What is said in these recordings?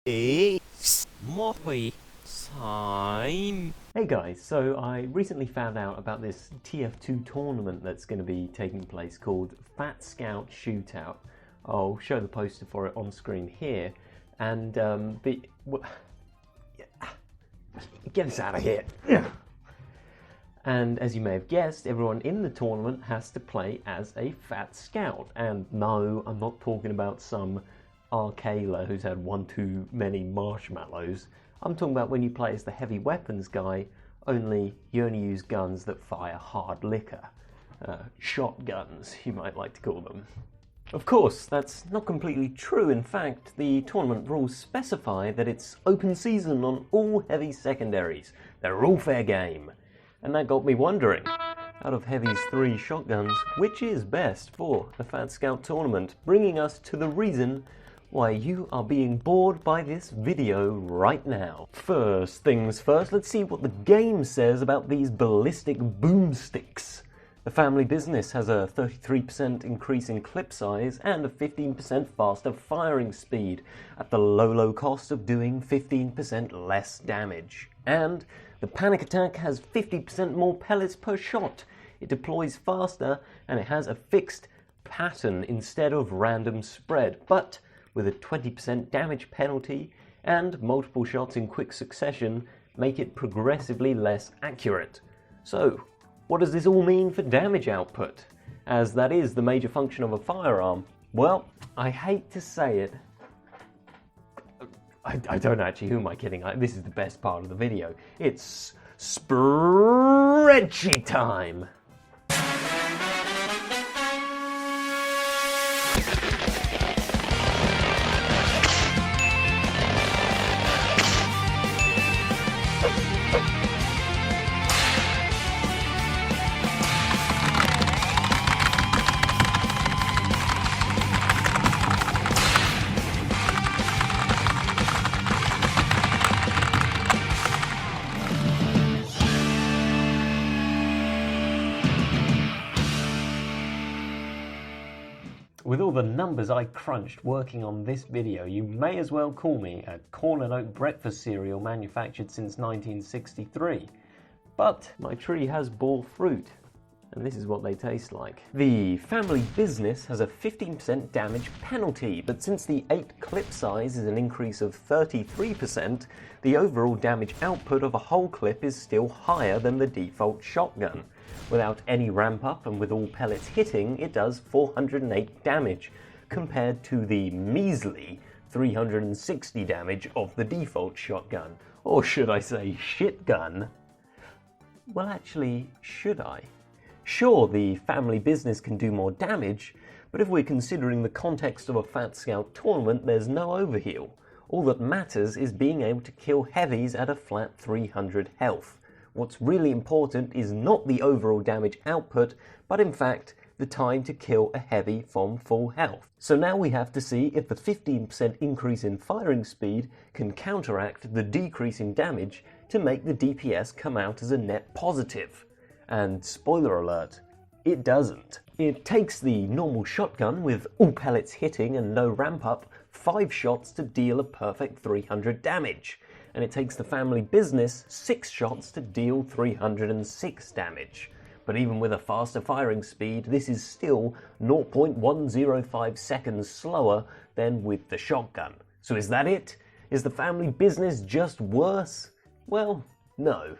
It's Moppy time. Hey guys, so I recently found out about this TF2 tournament that's going to be taking place called Fat Scout Shootout. I'll show the poster for it on screen here, and get us out of here. And as you may have guessed, everyone in the tournament has to play as a fat scout. And no, I'm not talking about some Arcaler who's had one too many marshmallows. I'm talking about when you play as the heavy weapons guy, only you only use guns that fire hard liquor. Shotguns, you might like to call them. Of course, that's not completely true. In fact, the tournament rules specify that it's open season on all heavy secondaries. They're all fair game. And that got me wondering, out of Heavy's 3 shotguns, which is best for a Fat Scout tournament? Bringing us to the reason why you are being bored by this video right now. First things first, let's see what the game says about these ballistic boomsticks. The family business has a 33% increase in clip size and a 15% faster firing speed at the low cost of doing 15% less damage. And the panic attack has 50% more pellets per shot. It deploys faster and it has a fixed pattern instead of random spread, but with a 20% damage penalty and multiple shots in quick succession make it progressively less accurate. So, what does this all mean for damage output? As that is the major function of a firearm. Well, I hate to say it. I don't actually, who am I kidding? This is the best part of the video. It's spreadsheet time. With all the numbers I crunched working on this video, you may as well call me a corn and oat breakfast cereal manufactured since 1963. But my tree has bore fruit, and this is what they taste like. The family business has a 15% damage penalty, but since the 8 clip size is an increase of 33%, the overall damage output of a whole clip is still higher than the default shotgun. Without any ramp up and with all pellets hitting, it does 408 damage, compared to the measly 360 damage of the default shotgun. Or should I say shit gun? Well, actually, should I? Sure, the family business can do more damage, but if we're considering the context of a Fat Scout tournament, there's no overheal. All that matters is being able to kill heavies at a flat 300 health. What's really important is not the overall damage output, but in fact, the time to kill a heavy from full health. So now we have to see if the 15% increase in firing speed can counteract the decrease in damage to make the DPS come out as a net positive. And spoiler alert, it doesn't. It takes the normal shotgun with all pellets hitting and no ramp up 5 shots to deal a perfect 300 damage. And it takes the family business 6 shots to deal 306 damage. But even with a faster firing speed, this is still 0.105 seconds slower than with the shotgun. So is that it? Is the family business just worse? Well, no.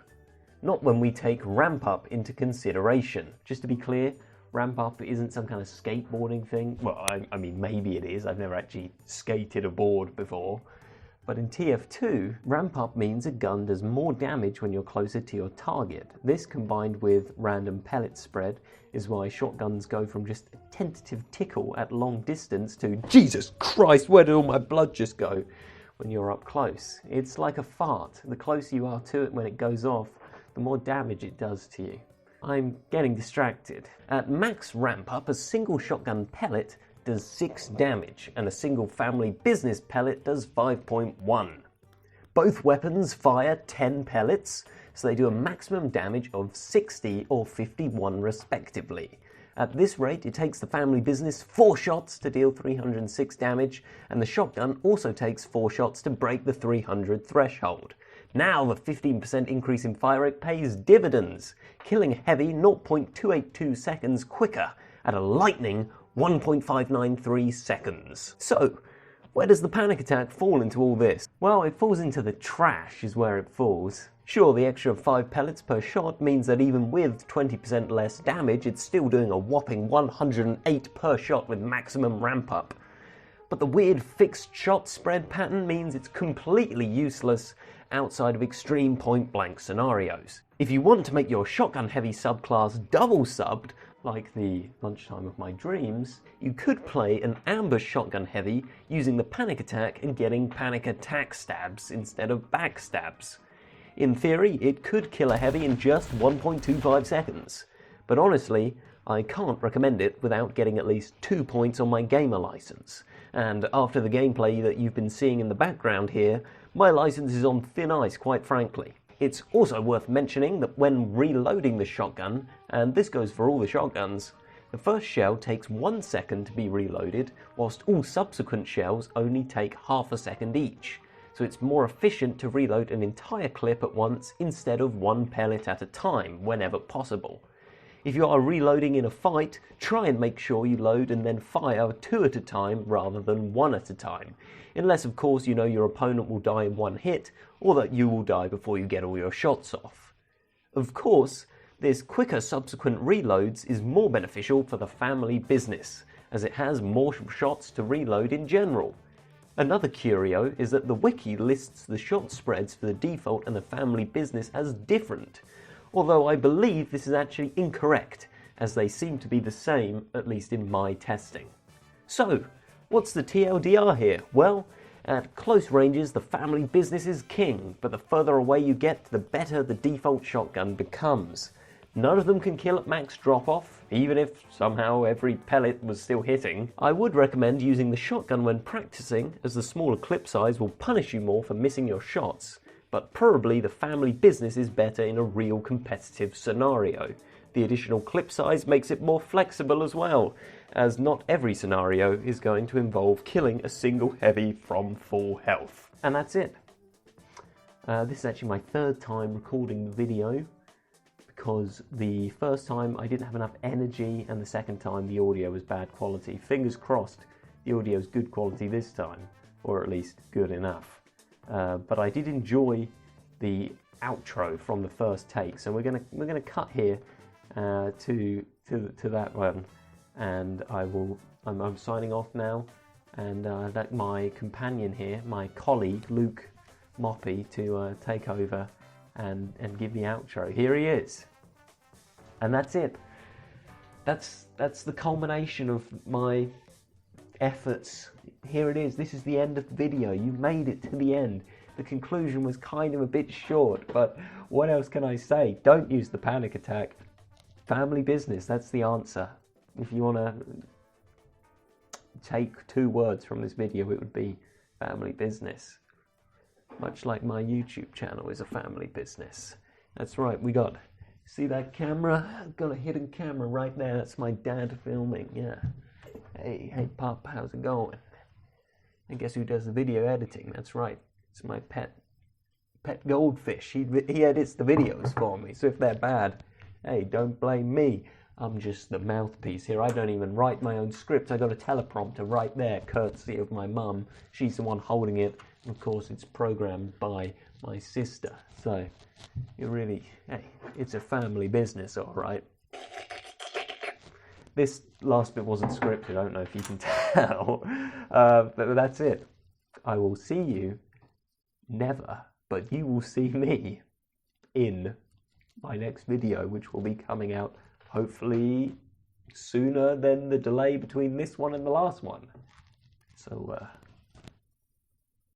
Not when we take ramp up into consideration. Just to be clear, ramp up isn't some kind of skateboarding thing. Well, I mean, maybe it is. I've never actually skated a board before. But in TF2, ramp up means a gun does more damage when you're closer to your target. This, combined with random pellet spread, is why shotguns go from just a tentative tickle at long distance to Jesus Christ, where did all my blood just go? When you're up close. It's like a fart. The closer you are to it when it goes off, the more damage it does to you. I'm getting distracted. At max ramp up, a single shotgun pellet does 6 damage, and a single family business pellet does 5.1. Both weapons fire 10 pellets, so they do a maximum damage of 60 or 51 respectively. At this rate, it takes the family business 4 shots to deal 306 damage, and the shotgun also takes 4 shots to break the 300 threshold. Now the 15% increase in fire rate pays dividends, killing heavy 0.282 seconds quicker at a lightning 1.593 seconds. So, where does the panic attack fall into all this? Well, it falls into the trash is where it falls. Sure, the extra 5 pellets per shot means that even with 20% less damage, it's still doing a whopping 108 per shot with maximum ramp up. But the weird fixed shot spread pattern means it's completely useless outside of extreme point-blank scenarios. If you want to make your shotgun heavy subclass double subbed, like the Lunchtime of My Dreams, you could play an ambush shotgun heavy using the panic attack and getting panic attack stabs instead of backstabs. In theory, it could kill a heavy in just 1.25 seconds, but honestly, I can't recommend it without getting at least 2 points on my gamer license. And after the gameplay that you've been seeing in the background here, my license is on thin ice, quite frankly. It's also worth mentioning that when reloading the shotgun, and this goes for all the shotguns, the first shell takes 1 second to be reloaded, whilst all subsequent shells only take half a second each. So it's more efficient to reload an entire clip at once instead of 1 pellet at a time, whenever possible. If you are reloading in a fight, try and make sure you load and then fire 2 at a time rather than 1 at a time. Unless, of course, you know your opponent will die in 1 hit, or that you will die before you get all your shots off. Of course, this quicker subsequent reloads is more beneficial for the family business, as it has more shots to reload in general. Another curio is that the wiki lists the shot spreads for the default and the family business as different, although I believe this is actually incorrect, as they seem to be the same, at least in my testing. So, what's the TLDR here? Well, at close ranges the family business is king, but the further away you get, the better the default shotgun becomes. None of them can kill at max drop-off, even if somehow every pellet was still hitting. I would recommend using the shotgun when practicing, as the smaller clip size will punish you more for missing your shots. But probably the family business is better in a real competitive scenario. The additional clip size makes it more flexible as well, as not every scenario is going to involve killing a single heavy from full health. And that's it. This is actually my 3rd time recording the video, because the first time I didn't have enough energy and the second time the audio was bad quality. Fingers crossed the audio is good quality this time, or at least good enough. But I did enjoy the outro from the first take, so we're gonna cut here to that one, and I'm signing off now, and I'd like my companion here, my colleague Luke Moppy, to take over and give the outro. Here he is, and that's it. That's the culmination of my efforts. Here it is. This is the end of the video. You made it to the end. The conclusion was kind of a bit short, but what else can I say? Don't use the panic attack. Family business, that's the answer. If you want to take 2 words from this video, it would be family business. Much like my YouTube channel is a family business. That's right, we got, see that camera? I've got a hidden camera right there. That's my dad filming, yeah. Hey Pop, how's it going? And guess who does the video editing? That's right, it's my pet goldfish. He edits the videos for me, so if they're bad, hey, don't blame me. I'm just the mouthpiece here. I don't even write my own script. I got a teleprompter right there, courtesy of my mum. She's the one holding it. Of course, it's programmed by my sister. So, you really, hey, it's a family business, all right. This last bit wasn't scripted. I don't know if you can tell. But that's it. I will see you never, but you will see me in my next video, which will be coming out hopefully sooner than the delay between this one and the last one. So,